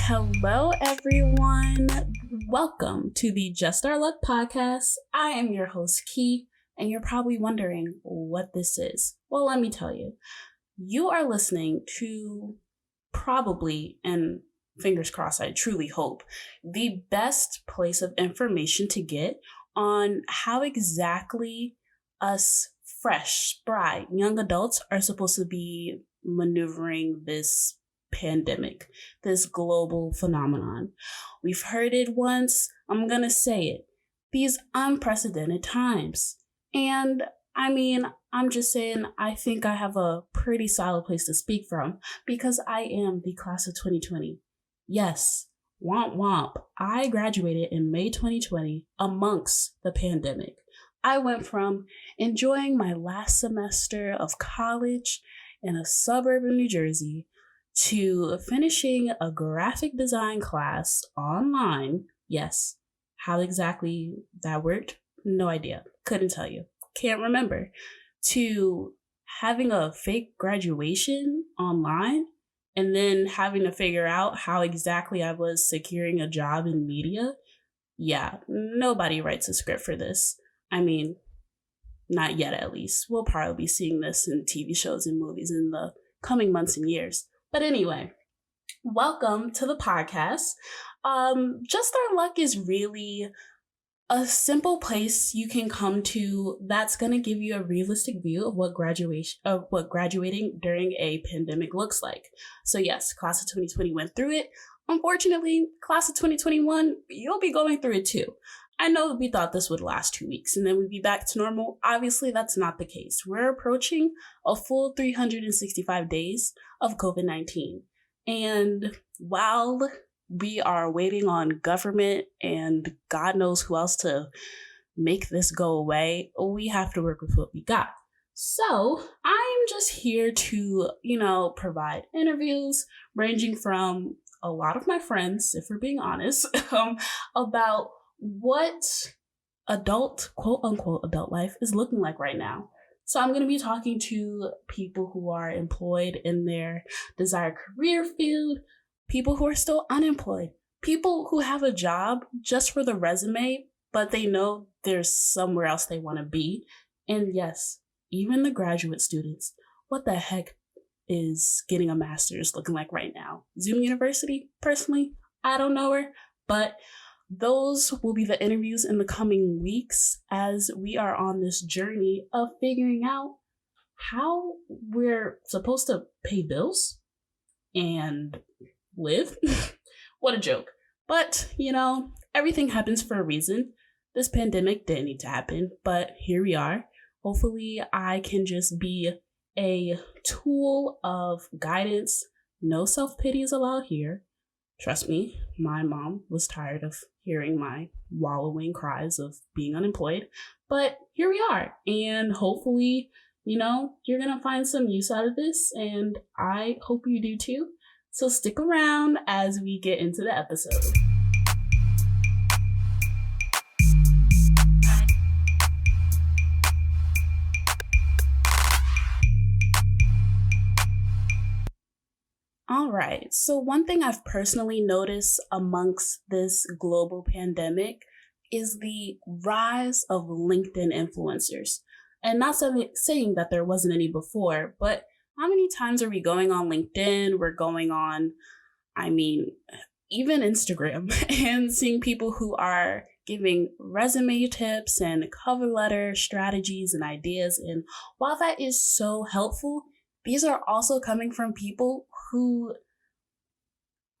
Hello, everyone. Welcome to the Just Our Luck podcast. I am your host, Key, and you're probably wondering what this is. Well, let me tell you. You are listening to probably, and fingers crossed, I truly hope, the best place of information to get on how exactly us fresh, spry, young adults are supposed to be maneuvering this pandemic, this global phenomenon. We've heard it once, I'm gonna say it. These unprecedented times. And I'm just saying, I think I have a pretty solid place to speak from because I am the class of 2020. Yes, womp womp. I graduated in May 2020 amongst the pandemic. I went from enjoying my last semester of college in a suburb of New Jersey to finishing a graphic design class online. Yes, how exactly that worked? No idea. Couldn't tell you. Can't remember. To having a fake graduation online and then having to figure out how exactly I was securing a job in media. Yeah, nobody writes a script for this. Not yet at least. We'll probably be seeing this in TV shows and movies in the coming months and years. But anyway, welcome to the podcast. Just Our Luck is really a simple place you can come to that's going to give you a realistic view of what graduating during a pandemic looks like. So yes, class of 2020 went through it. Unfortunately, class of 2021, you'll be going through it too. I know we thought this would last 2 weeks and then we'd be back to normal. Obviously, that's not the case. We're approaching a full 365 days of COVID-19. And while we are waiting on government and God knows who else to make this go away, we have to work with what we got. So I'm just here to, provide interviews ranging from a lot of my friends, if we're being honest, about what quote unquote, adult life is looking like right now. So I'm going to be talking to people who are employed in their desired career field, people who are still unemployed, people who have a job just for the resume, but they know there's somewhere else they want to be. And yes, even the graduate students. What the heck is getting a master's looking like right now? Zoom University, personally, I don't know her, but those will be the interviews in the coming weeks as we are on this journey of figuring out how we're supposed to pay bills and live. What a joke. But, everything happens for a reason. This pandemic didn't need to happen, but here we are. Hopefully I can just be a tool of guidance. No self-pity is allowed here. Trust me, my mom was tired of hearing my wallowing cries of being unemployed, but here we are. And hopefully, you're going to find some use out of this, and I hope you do too. So stick around as we get into the episode. All right, so one thing I've personally noticed amongst this global pandemic is the rise of LinkedIn influencers. And not saying that there wasn't any before, but how many times are we going on LinkedIn? We're going on, even Instagram and seeing people who are giving resume tips and cover letter strategies and ideas. And while that is so helpful, these are also coming from people who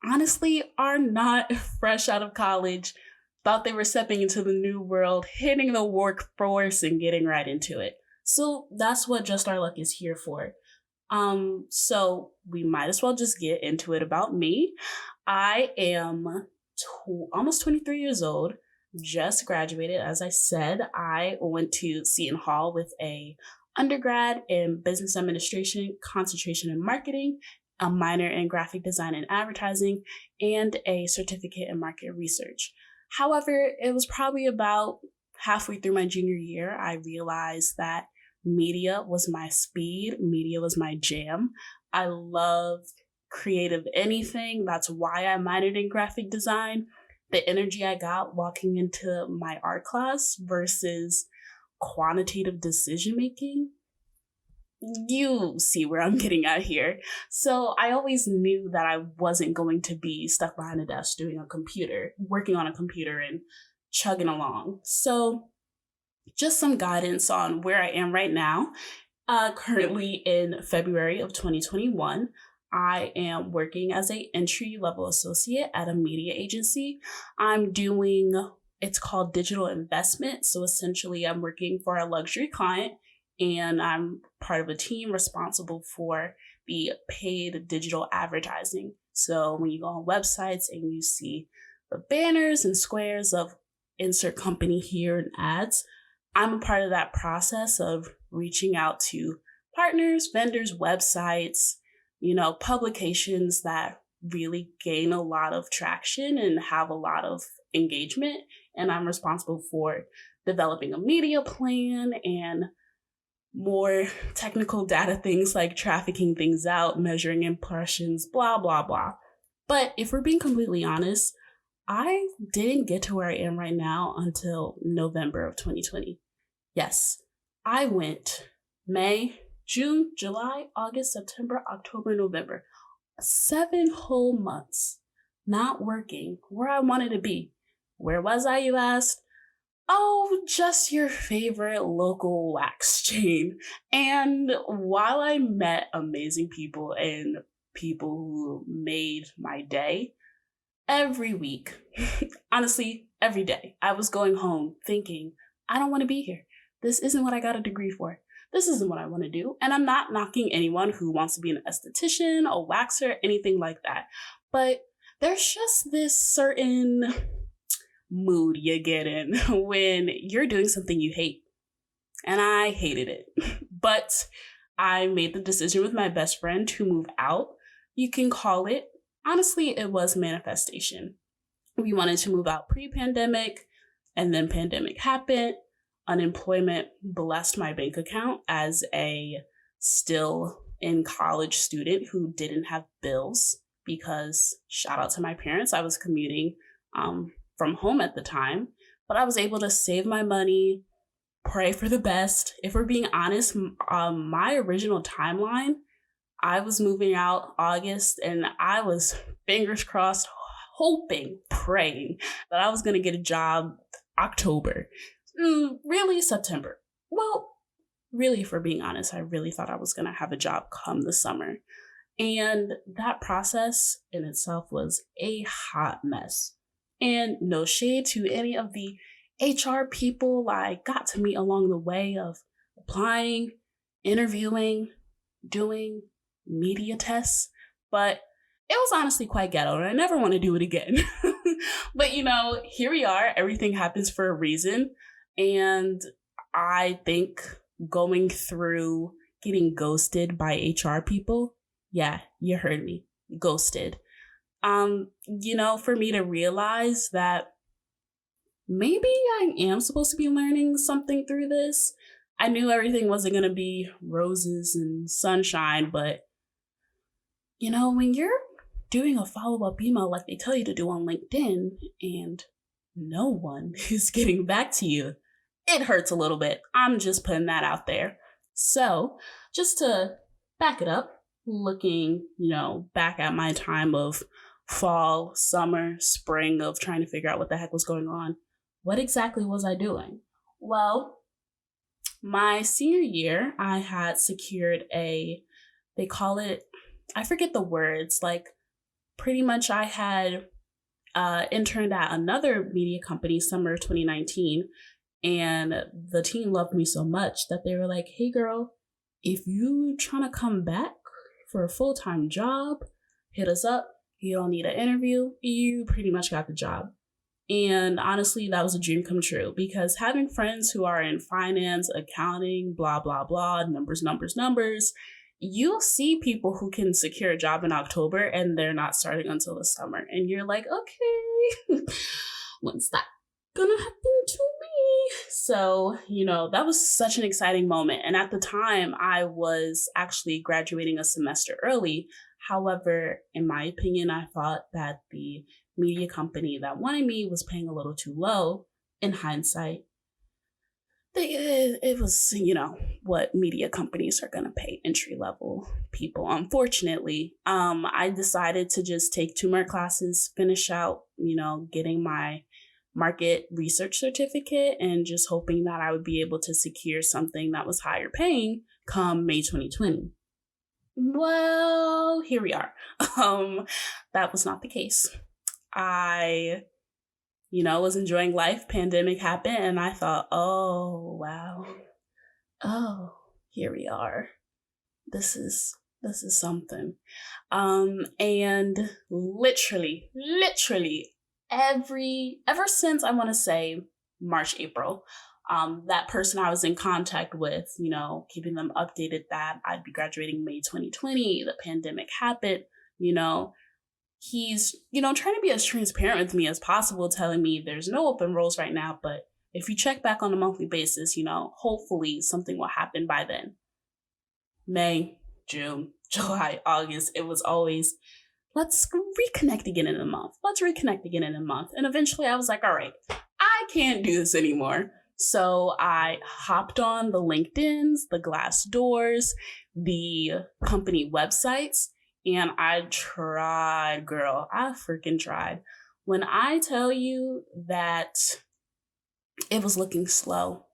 honestly are not fresh out of college, thought they were stepping into the new world, hitting the workforce and getting right into it. So that's what Just Our Luck is here for. So we might as well just get into it about me. I am almost 23 years old, just graduated. As I said, I went to Seton Hall with a undergrad in business administration, concentration in marketing, a minor in graphic design and advertising, and a certificate in market research. However, it was probably about halfway through my junior year, I realized that media was my speed. Media was my jam. I love creative anything. That's why I minored in graphic design. The energy I got walking into my art class versus quantitative decision making, you see where I'm getting at here. So I always knew that I wasn't going to be stuck behind a desk working on a computer and chugging along. So just some guidance on where I am right now. Currently in February of 2021, I am working as an entry-level associate at a media agency. It's called digital investment. So essentially I'm working for a luxury client and I'm part of a team responsible for the paid digital advertising. So when you go on websites and you see the banners and squares of insert company here and ads, I'm a part of that process of reaching out to partners, vendors, websites, publications that really gain a lot of traction and have a lot of engagement. And I'm responsible for developing a media plan and more technical data things like trafficking things out, measuring impressions, blah, blah, blah. But if we're being completely honest, I didn't get to where I am right now until November of 2020. Yes, I went May, June, July, August, September, October, November. 7 whole months not working where I wanted to be. Where was I, you asked? Oh, just your favorite local wax chain. And while I met amazing people and people who made my day, every week, honestly, every day, I was going home thinking, I don't want to be here. This isn't what I got a degree for. This isn't what I want to do. And I'm not knocking anyone who wants to be an esthetician, a waxer, anything like that. But there's just this certain mood you get in when you're doing something you hate. And I hated it. But I made the decision with my best friend to move out. You can call it, honestly, it was manifestation. We wanted to move out pre-pandemic, and then pandemic happened. Unemployment blessed my bank account as a still in college student who didn't have bills because, shout out to my parents, I was commuting from home at the time, but I was able to save my money, pray for the best. If we're being honest, my original timeline, I was moving out August and I was fingers crossed, hoping, praying that I was going to get a job October. Really September. Well, really, if we're being honest, I really thought I was going to have a job come the summer. And that process in itself was a hot mess. And no shade to any of the HR people I got to meet along the way of applying, interviewing, doing media tests. But it was honestly quite ghetto and I never want to do it again. But here we are. Everything happens for a reason. And I think going through getting ghosted by HR people, yeah, you heard me, ghosted. For me to realize that maybe I am supposed to be learning something through this. I knew everything wasn't going to be roses and sunshine, but when you're doing a follow-up email like they tell you to do on LinkedIn and no one is getting back to you, it hurts a little bit. I'm just putting that out there. So just to back it up, looking, back at my time of fall, summer, spring of trying to figure out what the heck was going on, what exactly was I doing? Well, my senior year, I had secured they call it, I forget the words, like pretty much I had interned at another media company summer 2019. And the team loved me so much that they were like, hey girl, if you trying to come back for a full-time job, hit us up. You don't need an interview. You pretty much got the job. And honestly, that was a dream come true because having friends who are in finance, accounting, blah, blah, blah, numbers, you'll see people who can secure a job in October and they're not starting until the summer. And you're like, okay, when's that gonna happen to me? So, that was such an exciting moment. And at the time, I was actually graduating a semester early. However, in my opinion, I thought that the media company that wanted me was paying a little too low. In hindsight, it was, what media companies are going to pay entry level people. Unfortunately, I decided to just take 2 more classes, finish out, getting my market research certificate, and just hoping that I would be able to secure something that was higher paying come May 2020. Well, here we are. That was not the case. I was enjoying life. Pandemic happened, and I thought, oh, wow. Oh, here we are. This is something. And literally, ever since, I want to say March, April, that person I was in contact with, keeping them updated that I'd be graduating May 2020, the pandemic happened, he's, trying to be as transparent with me as possible, telling me there's no open roles right now, but if you check back on a monthly basis, hopefully something will happen by then. May, June, July, August, it was always, let's reconnect again in a month. And eventually I was like, all right, I can't do this anymore. So I hopped on the LinkedIns, the Glassdoors, the company websites, and I tried, girl. I freaking tried. When I tell you that it was looking slow,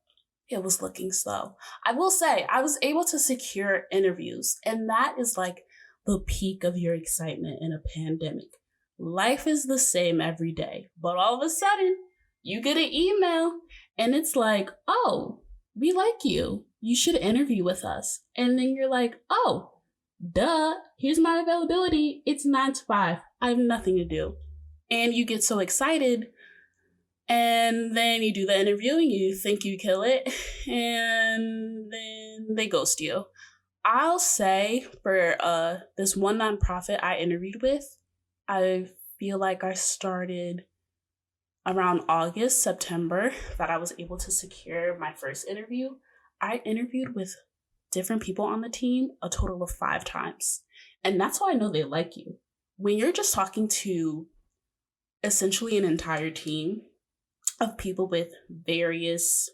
I will say I was able to secure interviews, and that is like the peak of your excitement in a pandemic. Life is the same every day, but all of a sudden you get an email and it's like, oh, we like you. You should interview with us. And then you're like, oh, duh, here's my availability. It's 9 to 5. I have nothing to do. And you get so excited, and then you do the interview and you think you kill it, and then they ghost you. I'll say for this one nonprofit I interviewed with, I feel like I started around August, September, that I was able to secure my first interview. I interviewed with different people on the team a total of 5 times. And that's how I know they like you. When you're just talking to essentially an entire team of people with various,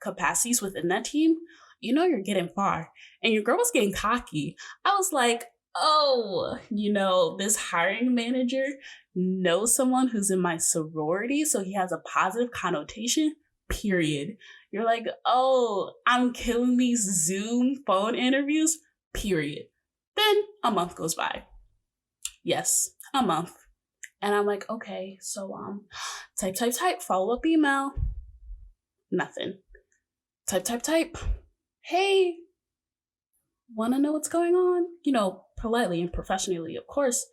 capacities within that team, you're getting far. And your girl was getting cocky. I was like, oh, this hiring manager knows someone who's in my sorority, so he has a positive connotation, period. You're like, oh, I'm killing these Zoom phone interviews, period. Then a month goes by. Yes, a month. And I'm like, okay, so type, follow-up email. Nothing. Type. Hey, want to know what's going on? Politely and professionally, of course.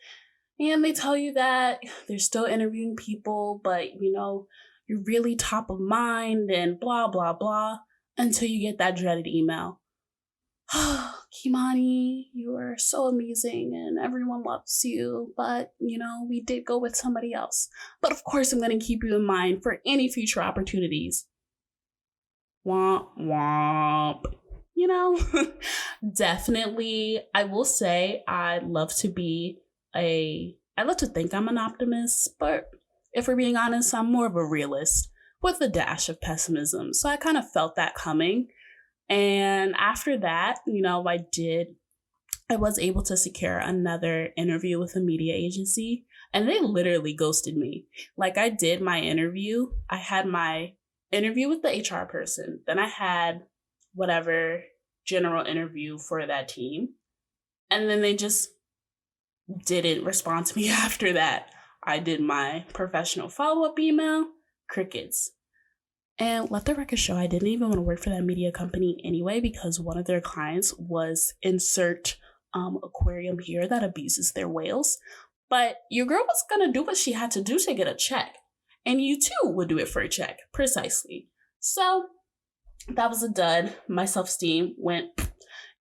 And they tell you that they're still interviewing people, but, you're really top of mind and blah, blah, blah, until you get that dreaded email. Kimani, you are so amazing and everyone loves you, but, we did go with somebody else. But of course, I'm going to keep you in mind for any future opportunities. Womp, womp. Definitely, I will say I love to think I'm an optimist, but if we're being honest, I'm more of a realist with a dash of pessimism. So I kind of felt that coming. And after that, I was able to secure another interview with a media agency, and they literally ghosted me. Like, I did my interview. I had my interview with the HR person. Then I had whatever general interview for that team. And then they just didn't respond to me after that. I did my professional follow-up email, crickets. And let the record show, I didn't even want to work for that media company anyway, because one of their clients was insert aquarium here that abuses their whales. But your girl was going to do what she had to do to get a check. And you too would do it for a check, precisely. So that was a dud. My self-esteem went.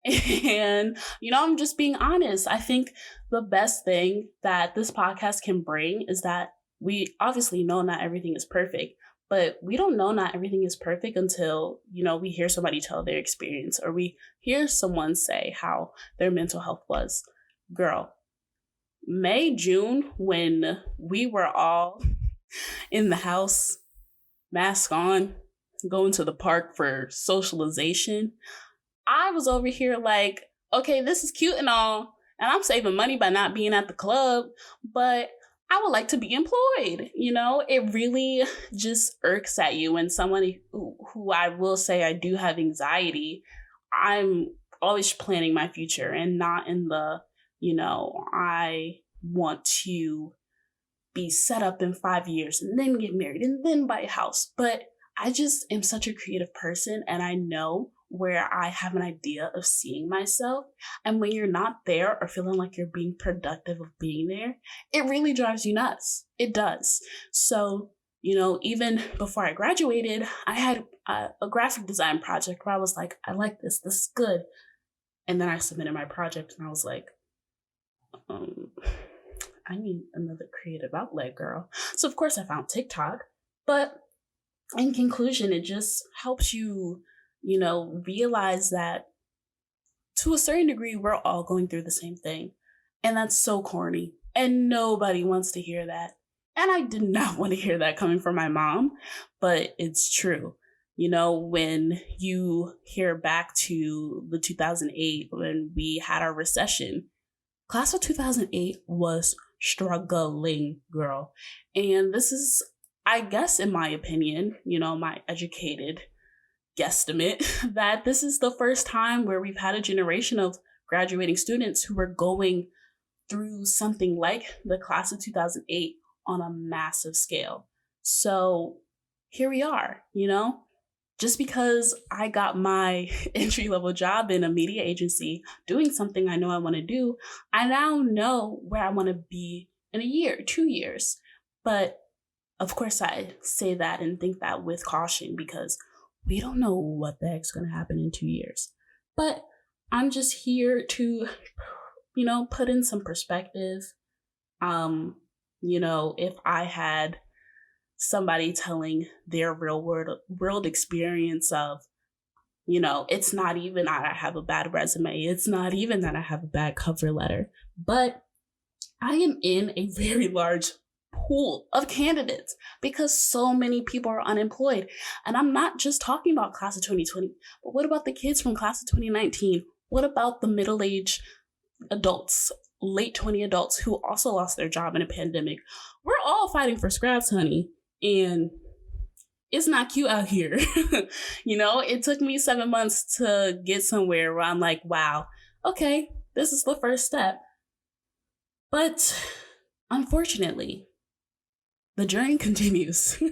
And, I'm just being honest. I think the best thing that this podcast can bring is that we obviously know not everything is perfect, But we don't know not everything is perfect until, we hear somebody tell their experience or we hear someone say how their mental health was. Girl, May, June, when we were all in the house, mask on, going to the park for socialization, I was over here like, okay, this is cute and all, and I'm saving money by not being at the club, but I would like to be employed. It really just irks at you when someone who I will say I do have anxiety, I'm always planning my future and not in the, I want to be set up in 5 years and then get married and then buy a house. But I just am such a creative person, and I know where I have an idea of seeing myself. And when you're not there or feeling like you're being productive of being there, it really drives you nuts. It does. So, even before I graduated, I had a graphic design project where I was like, I like this. This is good. And then I submitted my project and I was like, I need another creative outlet, girl. So of course I found TikTok, but in conclusion, it just helps you, realize that to a certain degree, we're all going through the same thing. And that's so corny. And nobody wants to hear that. And I did not want to hear that coming from my mom, but it's true. When you hear back to the 2008, when we had our recession, class of 2008 was struggling, girl. And this is, I guess, in my opinion, my educated guesstimate, that this is the first time where we've had a generation of graduating students who were going through something like the class of 2008 on a massive scale. So here we are, just because I got my entry-level job in a media agency doing something I know I want to do, I now know where I want to be in a year, 2 years. But of course, I say that and think that with caution because we don't know what the heck's going to happen in 2 years. But I'm just here to, put in some perspective. If I had somebody telling their real world experience of, it's not even that I have a bad resume. It's not even that I have a bad cover letter, but I am in a very large pool of candidates because so many people are unemployed. And I'm not just talking about class of 2020, but what about the kids from class of 2019? What about the middle-aged adults, late 20 adults who also lost their job in a pandemic? We're all fighting for scraps, honey. And it's not cute out here. It took me 7 months to get somewhere where I'm like, wow, okay, this is the first step. But unfortunately, the journey continues.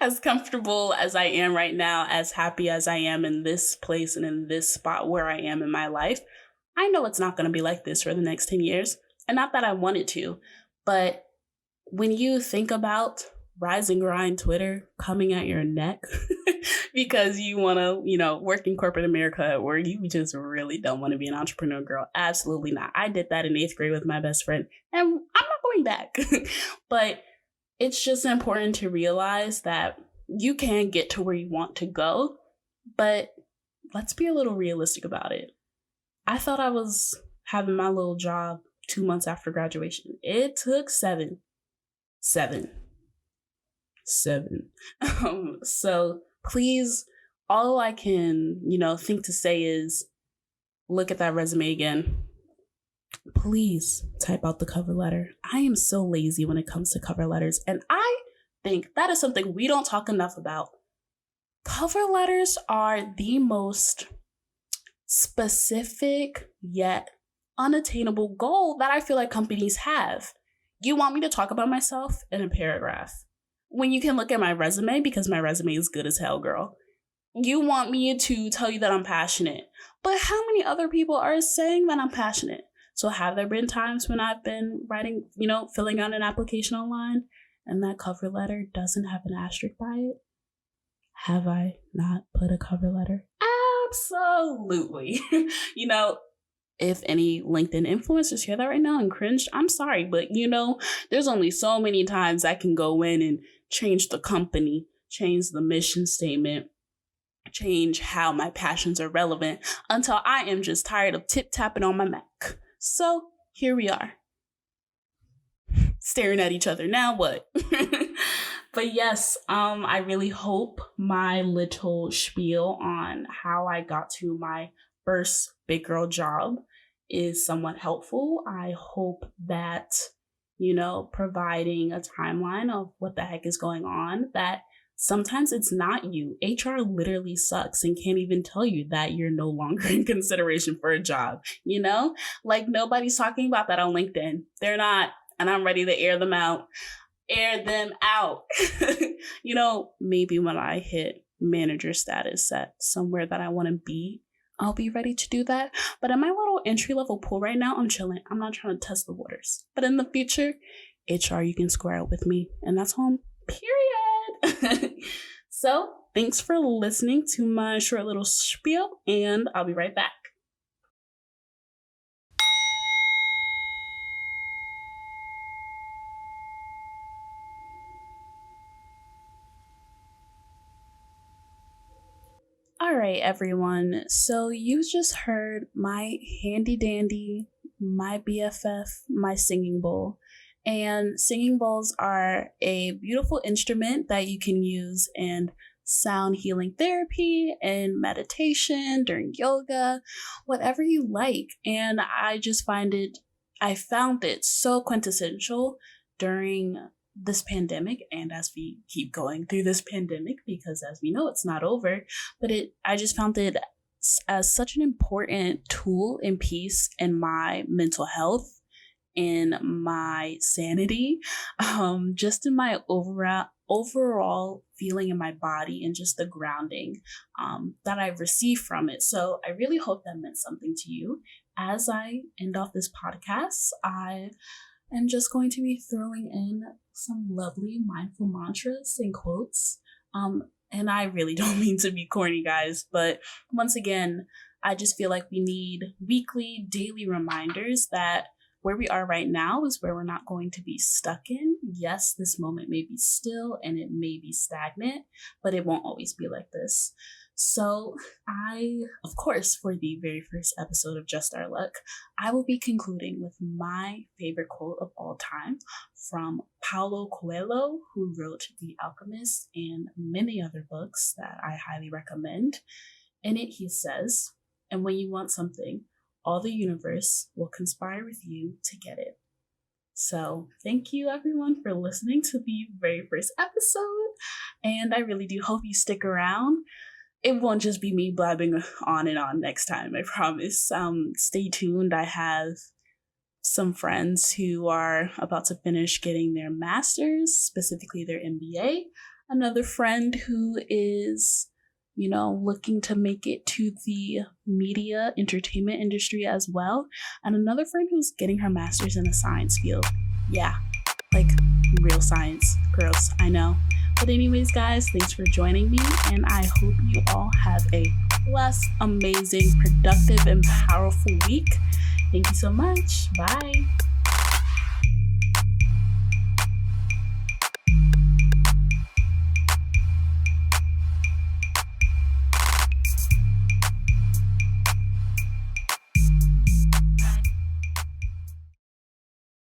As comfortable as I am right now, as happy as I am in this place and in this spot where I am in my life, I know it's not going to be like this for the next 10 years. And not that I want it to, but when you think about Rise and Grind Twitter coming at your neck because you want to, work in corporate America or you just really don't want to be an entrepreneur, girl. Absolutely not. I did that in 8th grade with my best friend and I'm not going back. But it's just important to realize that you can get to where you want to go, but let's be a little realistic about it. I thought I was having my little job 2 months after graduation. It took seven. So please, all I can, think to say is look at that resume again. Please type out the cover letter. I am so lazy when it comes to cover letters. And I think that is something we don't talk enough about. Cover letters are the most specific yet unattainable goal that I feel like companies have. You want me to talk about myself in a paragraph when you can look at my resume because my resume is good as hell, girl. You want me to tell you that I'm passionate, but how many other people are saying that I'm passionate? So have there been times when I've been writing, filling out an application online and that cover letter doesn't have an asterisk by it? Have I not put a cover letter? Absolutely. If any LinkedIn influencers hear that right now and cringed, I'm sorry, but there's only so many times I can go in and change the company, change the mission statement, change how my passions are relevant until I am just tired of tip-tapping on my Mac. So here we are. Staring at each other. Now what? But yes, I really hope my little spiel on how I got to my first big girl job is somewhat helpful. I hope that, providing a timeline of what the heck is going on, that sometimes it's not you. HR literally sucks and can't even tell you that you're no longer in consideration for a job, Like nobody's talking about that on LinkedIn. They're not, and I'm ready to air them out. Maybe when I hit manager status at somewhere that I want to be, I'll be ready to do that. But in my little entry-level pool right now, I'm chilling. I'm not trying to test the waters. But in the future, HR, you can square out with me. And that's home, period. So thanks for listening to my short little spiel, and I'll be right back. All right, everyone. So you just heard my handy dandy, my BFF, my singing bowl. And singing bowls are a beautiful instrument that you can use in sound healing therapy and meditation, during yoga, whatever you like. And I found it so quintessential during this pandemic, and as we keep going through this pandemic, because as we know, it's not over, but I just found it as such an important tool and piece in my mental health, in my sanity, just in my overall feeling in my body, and just the grounding that I've received from it. So I really hope that meant something to you. As I end off this podcast, I am just going to be throwing in some lovely mindful mantras and quotes. And I really don't mean to be corny, guys, but once again, I just feel like we need weekly, daily reminders that where we are right now is where we're not going to be stuck in. Yes, this moment may be still and it may be stagnant, but it won't always be like this. So of course, for the very first episode of Just Our Luck, I will be concluding with my favorite quote of all time from Paulo Coelho, who wrote The Alchemist and many other books that I highly recommend. In it, he says, "And when you want something, all the universe will conspire with you to get it." So thank you everyone for listening to the very first episode. And I really do hope you stick around. It won't just be me blabbing on and on next time, I promise. Stay tuned. I have some friends who are about to finish getting their master's, specifically their MBA. Another friend who is, looking to make it to the media entertainment industry as well. And another friend who's getting her master's in the science field. Yeah, like real science. Gross, I know. But anyways, guys, thanks for joining me, and I hope you all have a blessed, amazing, productive, and powerful week. Thank you so much. Bye.